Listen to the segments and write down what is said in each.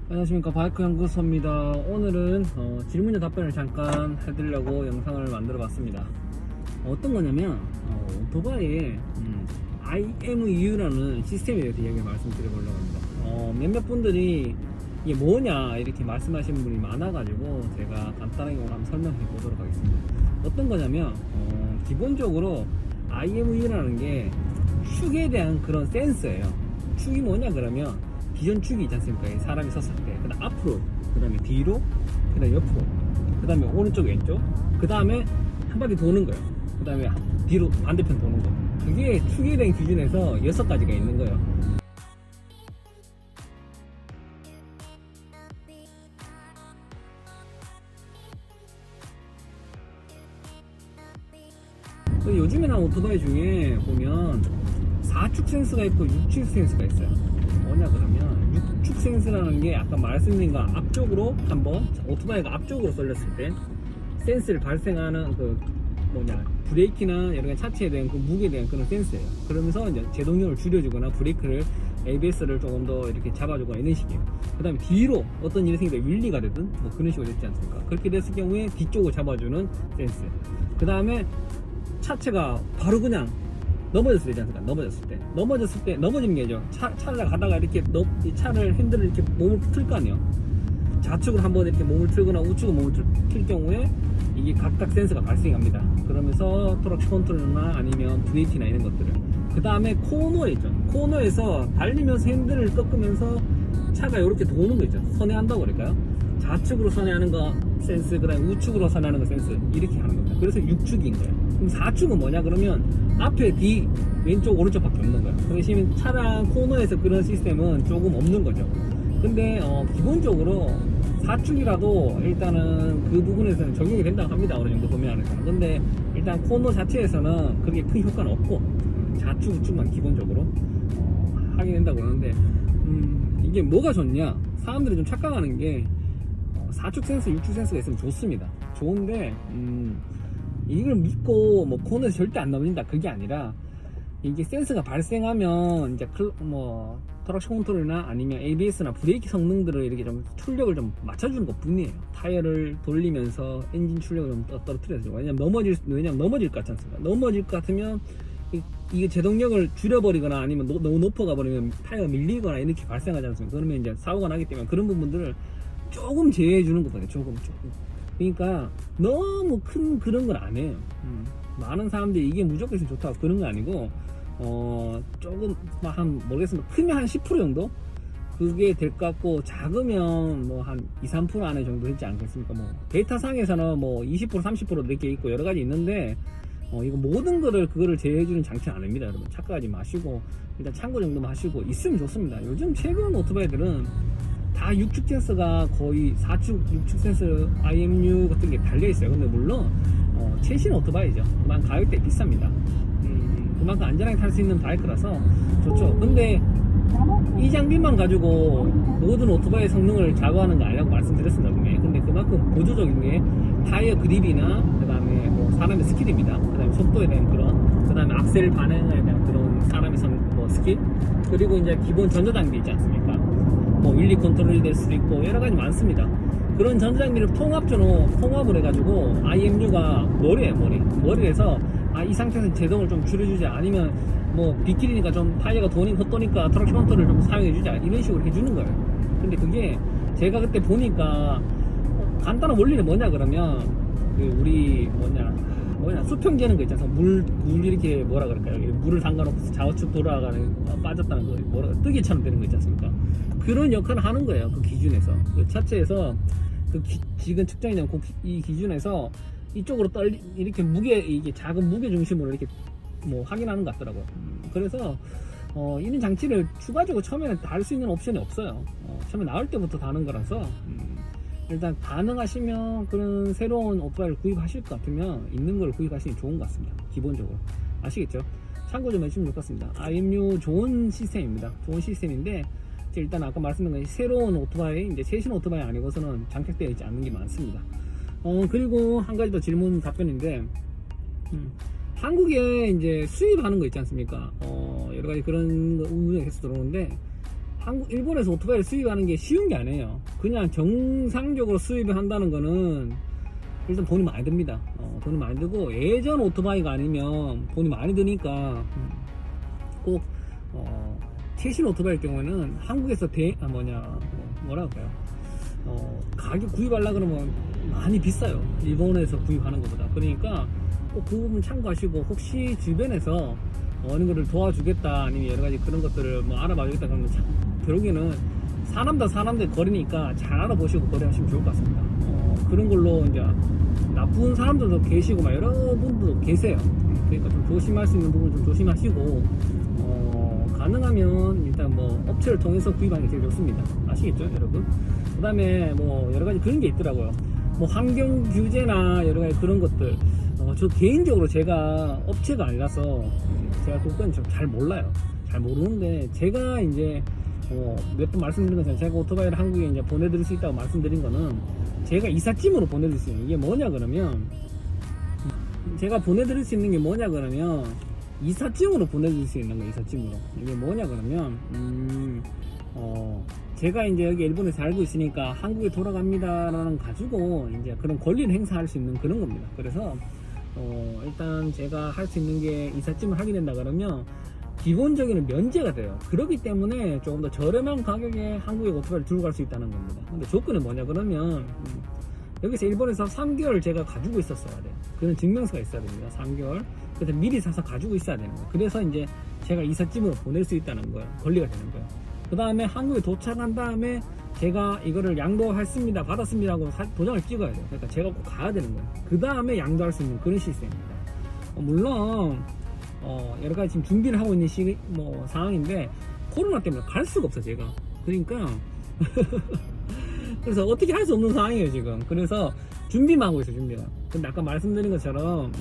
안녕하십니까, 바이크 연구소입니다. 오늘은 질문과 답변을 잠깐 해드리려고 영상을 만들어 봤습니다. 어떤 거냐면 오토바이에 IMU라는 시스템에 대해서 이야기를 말씀드려보려고 합니다. 몇몇 분들이 이게 뭐냐 이렇게 말씀하시는 분이 많아가지고 제가 간단하게 오늘 한번 설명해 보도록 하겠습니다. 어떤 거냐면 기본적으로 IMU라는 게 축에 대한 그런 센서예요. 축이 뭐냐 그러면 기존 축이 있지 않습니까? 사람이 섰을 때, 그 다음 앞으로, 그 다음에 뒤로, 그 다음에 옆으로, 그 다음에 오른쪽 왼쪽, 그 다음에 한 바퀴 도는 거예요. 그 다음에 뒤로 반대편 도는 거. 그게 축에 대한 기준에서 6가지가 있는 거예요. 요즘에 나온 오토바이 중에 보면 4축 센서가 있고 6축 센서가 있어요. 뭐냐 그러면 6축 센서라는 게 아까 말씀드린 거 앞쪽으로 한번 오토바이가 앞쪽으로 쏠렸을 때 센스를 발생하는 그 브레이크나 여러 가지 차체에 대한 그 무게에 대한 그런 센서예요. 그러면서 이제 제동력을 줄여주거나 브레이크를 ABS를 조금 더 이렇게 잡아주거나 이런 식이에요. 그 다음에 뒤로 어떤 일이 생기다 윌리가 되든 뭐 그런 식으로 됐지 않습니까? 그렇게 됐을 경우에 뒤쪽을 잡아주는 센서. 그 다음에 차체가 바로 그냥 넘어졌을 때지 않습니까? 넘어졌을 때 넘어지는 게죠. 차를 가다가 이렇게 이 차를 핸들을 이렇게 몸을 틀 거 아니에요. 좌측으로 한번 이렇게 몸을 틀거나 우측으로 몸을 틀 경우에 이게 각각 센서가 발생합니다. 그러면서 트랙션 컨트롤이나 아니면 브레이크나 이런 것들을. 그 다음에 코너에 있죠. 코너에서 달리면서 핸들을 꺾으면서 차가 이렇게 도는 거 있죠. 선회한다고 그럴까요? 좌측으로 선회하는 거 센스, 그 다음에 우측으로 선회하는 거 센스, 이렇게 하는 겁니다. 그래서 6축인 거예요. 그럼 4축은 뭐냐 그러면 앞에 뒤 왼쪽 오른쪽 밖에 없는 거예요. 그 대신 차량 코너에서 그런 시스템은 조금 없는 거죠. 근데 기본적으로 4축이라도 일단은 그 부분에서는 적용이 된다고 합니다. 어느 정도 범위 안에서. 근데 일단 코너 자체에서는 그렇게 큰 효과는 없고 좌축 우측만 기본적으로 하게 된다고 그러는데 이게 뭐가 좋냐, 사람들이 좀 착각하는 게 4축 센서 6축 센서가 있으면 좋습니다. 좋은데 이걸 믿고 뭐 코너에서 절대 안 넘어진다 그게 아니라, 이게 센서가 발생하면 이제 트랙션 컨트롤이나 아니면 ABS나 브레이크 성능들을 이렇게 좀 출력을 좀 맞춰주는 것 뿐이에요. 타이어를 돌리면서 엔진 출력을 좀 떨어뜨려서. 왜냐면 넘어질 것 같지 않습니까? 넘어질 것 같으면 이게 제동력을 줄여버리거나 아니면 너무 높아가 버리면 타이어가 밀리거나 이렇게 발생하지 않습니까? 그러면 이제 사고가 나기 때문에 그런 부분들을 조금 제외해 주는 것같아요. 조금. 그러니까 너무 큰 그런 건 안 해요. 많은 사람들이 이게 무조건 있으면 좋다 그런 건 아니고 조금 모르겠습니다. 크면 한 10% 정도 그게 될 것 같고, 작으면 뭐 한 2-3% 안에 정도 되지 않겠습니까? 뭐 데이터 상에서는 뭐 20% 30% 이렇게 있고 여러 가지 있는데 이거 모든 그거를 제외해주는 장치는 아닙니다. 여러분 착각하지 마시고 일단 참고 정도만 하시고 있으면 좋습니다. 요즘 최근 오토바이들은 다 6축 센서가 거의 4축, 6축 센서 IMU 같은 게 달려있어요. 근데 물론 최신 오토바이죠. 그만큼 가격대 비쌉니다. 그만큼 안전하게 탈 수 있는 바이크라서 좋죠. 근데 이 장비만 가지고 모든 오토바이 성능을 좌우하는 거 아니라고 말씀드렸습니다. 분명히. 근데 그만큼 보조적인 게 타이어 그립이나 그 다음에 뭐 사람의 스킬입니다. 그 다음에 속도에 대한 그 다음에 악셀 반응에 대한 그런 사람의 스킬, 그리고 이제 기본 전자장비 있지 않습니까? 뭐 윌리 컨트롤이 될 수도 있고 여러 가지 많습니다. 그런 전자장비를 통합을 해가지고 IMU가 머리에서 이 상태에서 제동을 좀 줄여주자, 아니면 뭐 빗길이니까 좀 타이어가 헛도니까 트랙션 컨트롤을 좀 사용해주자, 이런 식으로 해주는 거예요. 근데 그게 제가 그때 보니까 간단한 원리는 뭐냐 그러면 우리 수평 재는 거 있잖아. 물 이렇게 뭐라 그럴까요? 물을 담가놓고 좌우측 돌아가는 빠졌다는 거, 뜨개처럼 되는 거 있지 않습니까? 그런 역할을 하는 거예요. 그 기준에서, 그 차체에서 지금 측정이냐 이 기준에서 이쪽으로 이렇게 이게 작은 무게 중심으로 이렇게 확인하는 것 같더라고요. 그래서 이런 장치를 추가적으로 처음에는 달 수 있는 옵션이 없어요. 처음에 나올 때부터 다는 거라서 일단 가능하시면 그런 새로운 오토바이를 구입하실 것 같으면 있는 걸 구입하시면 좋은 것 같습니다. 기본적으로 아시겠죠? 참고 좀 해주시면 좋겠습니다. IMU 좋은 시스템입니다. 좋은 시스템인데 일단 아까 말씀드린 것처럼 새로운 오토바이, 이제 최신 오토바이 아니고서는 장착되어 있지 않는 게 많습니다. 그리고 한 가지 더 질문 답변인데 한국에 이제 수입하는 거 있지 않습니까? 여러 가지 그런 운영이 계속 들어오는데, 일본에서 오토바이를 수입하는 게 쉬운 게 아니에요. 그냥 정상적으로 수입을 한다는 거는 일단 돈이 많이 듭니다. 돈이 많이 들고, 예전 오토바이가 아니면 돈이 많이 드니까, 꼭, 최신 오토바이일 경우에는 한국에서 뭐라 할까요? 가격 구입하려 그러면 많이 비싸요. 일본에서 구입하는 것보다. 그러니까 꼭 그 부분 참고하시고, 혹시 주변에서 어느 거를 도와주겠다, 아니면 여러 가지 그런 것들을 뭐 알아봐 주겠다 그러면 결국에는 사람들 거리니까 잘 알아보시고 거래하시면 좋을 것 같습니다. 그런 걸로 이제 나쁜 사람들도 계시고 막 여러분들도 계세요. 그러니까 좀 조심할 수 있는 부분 좀 조심하시고, 가능하면 일단 뭐 업체를 통해서 구입하는 게 제일 좋습니다. 아시겠죠, 여러분? 그 다음에 뭐 여러 가지 그런 게 있더라고요. 뭐 환경 규제나 여러 가지 그런 것들. 저 개인적으로 제가 업체가 아니라서 제가 그건 좀 잘 몰라요. 잘 모르는데, 제가 이제 몇 번 말씀드린 것처럼 제가 오토바이를 한국에 이제 보내드릴 수 있다고 말씀드린 거는, 제가 이삿짐으로 보내드릴 수 있는, 이게 뭐냐 그러면, 제가 보내드릴 수 있는 게 뭐냐 그러면, 이삿짐으로 보내드릴 수 있는 거, 이삿짐으로. 이게 뭐냐 그러면, 제가 이제 여기 일본에 살고 있으니까 한국에 돌아갑니다라는 가지고 이제 그런 권리를 행사할 수 있는 그런 겁니다. 그래서 일단 제가 할 수 있는 게, 이삿짐을 하게 된다 그러면 기본적인 면제가 돼요. 그렇기 때문에 조금 더 저렴한 가격에 한국에 오토바이를 들고 갈 수 있다는 겁니다. 근데 조건은 뭐냐 그러면, 여기서 일본에서 3개월 제가 가지고 있었어야 돼요. 그런 증명서가 있어야 됩니다. 3개월. 그래서 미리 사서 가지고 있어야 되는 거예요. 그래서 이제 제가 이삿짐으로 보낼 수 있다는 거예요. 권리가 되는 거예요. 그 다음에 한국에 도착한 다음에 제가 이거를 양도했습니다, 받았습니다 하고 도장을 찍어야 돼요. 그러니까 제가 꼭 가야 되는 거예요. 그 다음에 양도할 수 있는 그런 시스템입니다. 물론 여러 가지 지금 준비를 하고 있는 상황인데, 코로나 때문에 갈 수가 없어 제가. 그러니까 그래서 어떻게 할 수 없는 상황이에요 지금. 그래서 준비만 하고 있어요, 준비만. 근데 아까 말씀드린 것처럼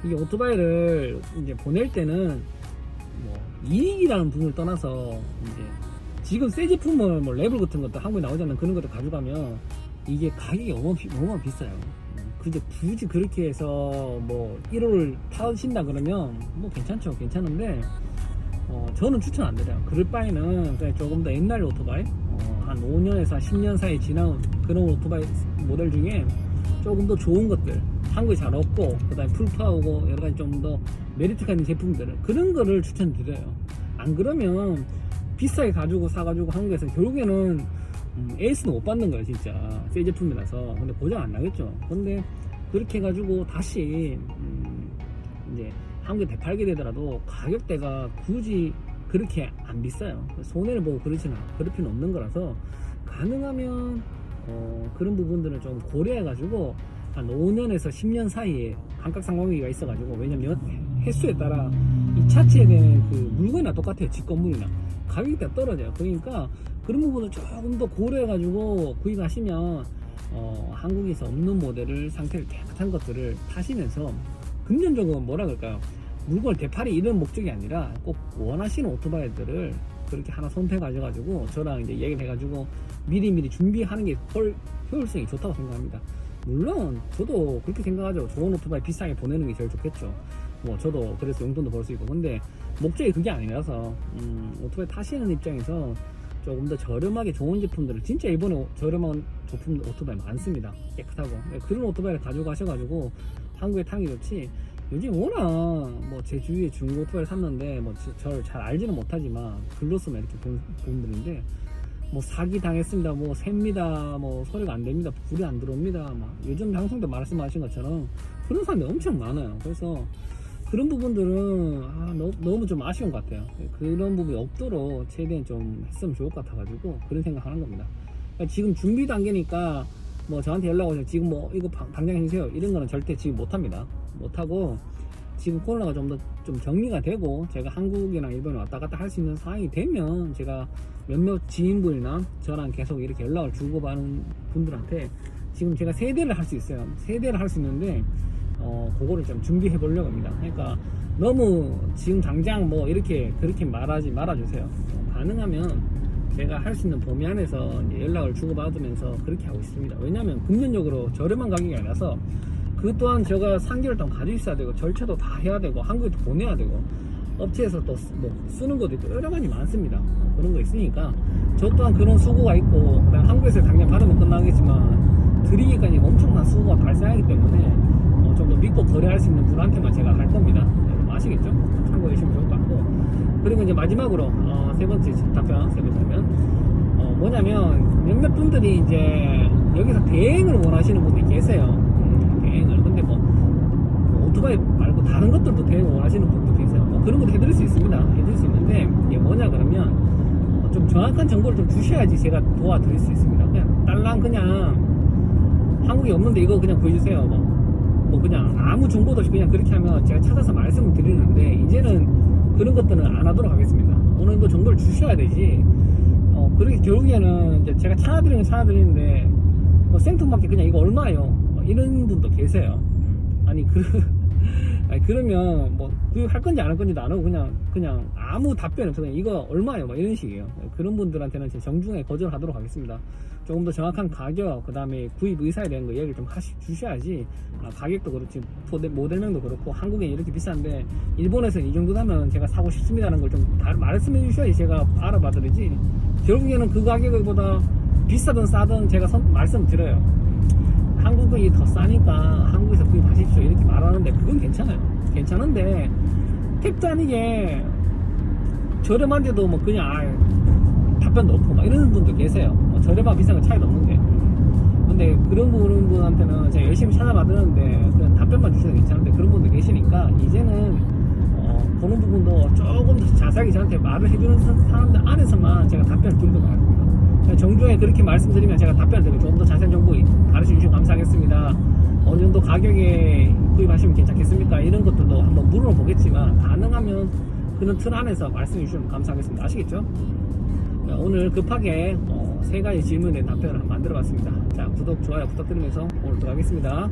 이게 오토바이를 이제 보낼 때는 뭐 이익이라는 부분을 떠나서, 이제 지금 새 제품을 뭐 레벨 같은 것도 한국에 나오지 않는 그런 것도 가져가면 이게 가격이 너무 비싸요. 굳이 그렇게 해서 뭐 1호를 타신다 그러면 뭐 괜찮은데, 저는 추천 안 드려요. 그럴 바에는 그냥 조금 더 옛날 오토바이, 한 5년에서 10년 사이에 지나온 그런 오토바이 모델 중에 조금 더 좋은 것들, 한국에 잘 없고, 그 다음에 풀파오고 여러 가지 좀 더 메리트가 있는 제품들을, 그런 거를 추천드려요. 안 그러면 비싸게 사가지고 한국에서 결국에는 에이스는 못 받는 거예요, 진짜. 새 제품이라서. 근데 고장 안 나겠죠. 근데 그렇게 해가지고 다시 이제 한국에 되팔게 되더라도 가격대가 굳이 그렇게 안 비싸요. 손해를 보고 그럴 필요는 없는 거라서, 가능하면 그런 부분들을 좀 고려해가지고 한 5년에서 10년 사이에 감가상각비가 있어가지고, 왜냐면 횟수에 따라 이 차체에 대한 그 물건이나 똑같아요. 집 건물이나 가격이 다 떨어져요. 그러니까 그런 부분을 조금 더 고려해가지고 구입하시면 한국에서 없는 모델을, 상태를 깨끗한 것들을 타시면서, 금전적으로 뭐라 그럴까요, 물건을 되팔이 이런 목적이 아니라 꼭 원하시는 오토바이들을 그렇게 하나 선택하셔가지고 저랑 이제 얘기를 해가지고 미리 준비하는 게 효율성이 좋다고 생각합니다. 물론 저도 그렇게 생각하죠. 좋은 오토바이 비싸게 보내는 게 제일 좋겠죠. 뭐 저도 그래서 용돈도 벌 수 있고. 근데 목적이 그게 아니라서 오토바이 타시는 입장에서 조금 더 저렴하게 좋은 제품들을, 진짜 일본에 저렴한 오토바이 많습니다. 깨끗하고. 그런 오토바이를 가지고 가셔가지고 한국에 타는 게 좋지. 요즘 워낙 뭐 제 주위에 중고 오토바이를 샀는데, 뭐 저를 잘 알지는 못하지만 글로서만 이렇게 본 분들인데, 뭐 사기 당했습니다, 뭐 셉니다, 뭐 소리가 안 됩니다, 불이 안 들어옵니다, 막 요즘 방송도 말씀하신 것처럼 그런 사람들이 엄청 많아요. 그래서 그런 부분들은 너무 좀 아쉬운 것 같아요. 그런 부분이 없도록 최대한 좀 했으면 좋을 것 같아가지고 그런 생각하는 겁니다. 그러니까 지금 준비 단계니까 뭐 저한테 연락 오셔서 지금 뭐 이거 당장 해주세요 이런 거는 절대 지금 못합니다. 못하고, 지금 코로나가 좀 더 좀 정리가 되고 제가 한국이나 일본에 왔다 갔다 할 수 있는 상황이 되면, 제가 몇몇 지인분이나 저랑 계속 이렇게 연락을 주고받는 분들한테 지금 제가 세대를 할 수 있어요. 세대를 할 수 있는데 그거를 좀 준비해 보려고 합니다. 그러니까 너무 지금 당장 뭐 이렇게 그렇게 말하지 말아주세요. 가능하면 제가 할 수 있는 범위 안에서 이제 연락을 주고받으면서 그렇게 하고 있습니다. 왜냐하면 금전적으로 저렴한 가격이 아니라서 그 또한 제가 3개월 동안 가지고 있어야 되고 절차도 다 해야 되고 한국에 또 보내야 되고 업체에서 또 뭐 쓰는 것도 있고 여러 가지 많습니다. 그런 거 있으니까 저 또한 그런 수고가 있고 그다음에 한국에서 당장 받으면 끝나겠지만 드리기까지 엄청난 수고가 발생하기 때문에 좀 더 믿고 거래할 수 있는 분한테만 제가 할 겁니다. 아시겠죠? 참고해 주시면 좋을 것 같고 그리고 이제 마지막으로 세 번째 답변 세 번째면 뭐냐면 몇몇 분들이 이제 여기서 대행을 원하시는 분들이 계세요. 대행을. 근데 뭐 오토바이 말고 다른 것들도 대행을 원하시는 분도 계세요. 그런 것도 해드릴 수 있습니다. 해드릴 수 있는데 이게 뭐냐 그러면 좀 정확한 정보를 좀 주셔야지 제가 도와드릴 수 있습니다. 그냥 딸랑 그냥 한국에 없는데 이거 그냥 보여주세요. 뭐 그냥 아무 정보도 없이 그냥 그렇게 하면 제가 찾아서 말씀을 드리는데 이제는 그런 것들은 안 하도록 하겠습니다. 어느 정도 정보를 주셔야 되지. 그렇게 결국에는 이제 제가 찾아드리는데 뭐 생뚱맞게 그냥 이거 얼마예요? 이런 분도 계세요. 아니 그러면 뭐 구입할 건지 안 할 건지도 안 하고 그냥 아무 답변이 없어 그냥 이거 얼마예요? 뭐 이런 식이에요. 그런 분들한테는 제 정중하게 거절을 하도록 하겠습니다. 조금 더 정확한 가격, 그 다음에 구입 의사에 대한 거 얘기를 좀 주셔야지. 가격도 그렇지, 모델명도 그렇고, 한국엔 이렇게 비싼데, 일본에서는 이 정도 나면 제가 사고 싶습니다라는 걸 좀 말씀해 주셔야지 제가 알아봐드리지. 결국에는 그 가격보다 비싸든 싸든 제가 말씀드려요. 한국이 더 싸니까 한국에서 구입하십시오. 이렇게 말하는데, 그건 괜찮아요. 괜찮은데, 택도 아니게 저렴한데도 뭐 그냥, 답변도 없고 막 이러는 분도 계세요. 저렴하고 비싼 건 차이도 없는데. 근데 그런 분한테는 제가 열심히 찾아받았는데 그냥 답변만 주셔도 괜찮은데 그런 분도 계시니까 이제는 그런 부분도 조금 더 자세하게 저한테 말을 해주는 사람들 안에서만 제가 답변을 드리도록 하겠습니다. 정중하게 그렇게 말씀드리면 제가 답변을 드리고 조금 더 자세한 정보 가르쳐 주시면 감사하겠습니다. 어느 정도 가격에 구입하시면 괜찮겠습니까? 이런 것들도 한번 물어보겠지만 가능하면 그런 틀 안에서 말씀해 주시면 감사하겠습니다. 아시겠죠? 오늘 급하게 3가지 질문에 답변을 만들어 봤습니다. 자, 구독, 좋아요 부탁드리면서 오늘 들어가겠습니다.